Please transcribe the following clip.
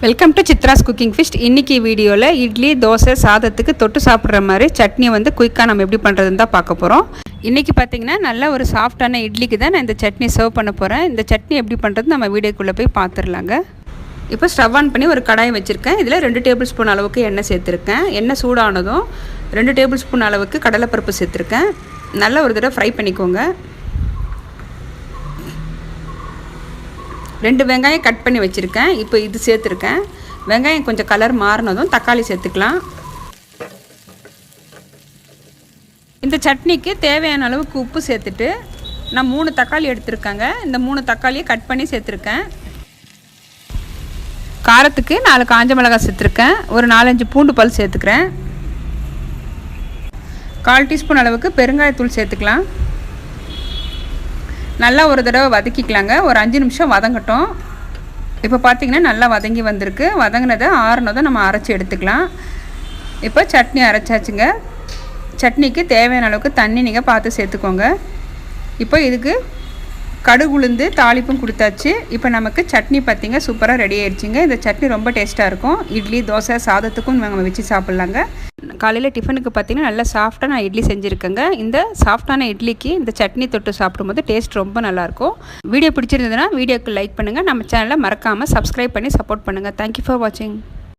Welcome to Chitra's cooking fist. இன்றைக்கி வீடியோவில் இட்லி தோசை சாதத்துக்கு தொட்டு சாப்பிட்ற மாதிரி சட்னி குயிக்காக நம்ம எப்படி பண்ணுறதுன்னு தான் பார்க்க போகிறோம். இன்றைக்கி பார்த்திங்கன்னா நல்ல ஒரு சாஃப்டான இட்லிக்கு தான் நான் இந்த சட்னி சர்வ் பண்ண போகிறேன். இந்த சட்னி எப்படி பண்ணுறது நம்ம வீடியோக்குள்ளே போய் பார்த்துடலாங்க. இப்போ ஸ்டவ் ஆன் பண்ணி ஒரு கடாயை வச்சுருக்கேன். இதில் 2 டேபிள் ஸ்பூன் அளவுக்கு எண்ணெய் சேர்த்துருக்கேன். எண்ணெய் சூடானதும் 2 டேபிள் ஸ்பூன் அளவுக்கு கடலைப்பருப்பு சேர்த்துருக்கேன். நல்லா ஒரு தடவை ஃப்ரை பண்ணிக்கோங்க. 2 வெங்காயம் கட் பண்ணி வச்சுருக்கேன். இப்போ இது சேர்த்துருக்கேன். வெங்காயம் கொஞ்சம் கலர் மாறினதும் தக்காளி சேர்த்துக்கலாம். இந்த சட்னிக்கு தேவையான அளவுக்கு உப்பு சேர்த்துட்டு நான் 3 தக்காளி எடுத்துருக்கேங்க. இந்த 3 தக்காளியை கட் பண்ணி சேர்த்துருக்கேன். காரத்துக்கு 4 காஞ்ச மிளகாய் சேர்த்துருக்கேன். ஒரு 4-5 பூண்டு பல் சேர்த்துக்கிறேன். 1/4 டீஸ்பூன் அளவுக்கு பெருங்காயத்தூள் சேர்த்துக்கலாம். நல்லா ஒரு தடவை வதக்கிக்கலாங்க. ஒரு 5 நிமிஷம் வதங்கட்டும். இப்போ பார்த்திங்கன்னா நல்லா வதங்கி வந்திருக்கு. வதங்கினதை ஆறுனதை நம்ம அரைச்சி எடுத்துக்கலாம். இப்போ சட்னி அரைச்சாச்சுங்க. சட்னிக்கு தேவையான அளவுக்கு தண்ணி நீங்கள் பார்த்து சேர்த்துக்கோங்க. இப்போ இதுக்கு கடுகு உளுந்து தாளிப்பும் கொடுத்தாச்சு. இப்போ நமக்கு சட்னி பார்த்திங்க சூப்பராக ரெடி ஆகிடுச்சிங்க. இந்த சட்னி ரொம்ப டேஸ்ட்டாக இருக்கும். இட்லி தோசை சாதத்துக்கும் நம்ம வச்சு சாப்பிட்லாங்க. காலையில் டிஃபனுக்கு பார்த்திங்கன்னா நல்லா சாஃப்டாக நான் இட்லி செஞ்சுருக்கேங்க. இந்த சாஃப்டான இட்லிக்கு இந்த சட்னி தொட்டு சாப்பிடும்போது டேஸ்ட் ரொம்ப நல்லாயிருக்கும். வீடியோ பிடிச்சிருந்ததுன்னா வீடியோக்கு லைக் பண்ணுங்கள். நம்ம சேனலை மறக்காமல் சப்ஸ்கிரைப் பண்ணி சப்போர்ட் பண்ணுங்கள். தேங்க்யூ ஃபார் வாட்சிங்.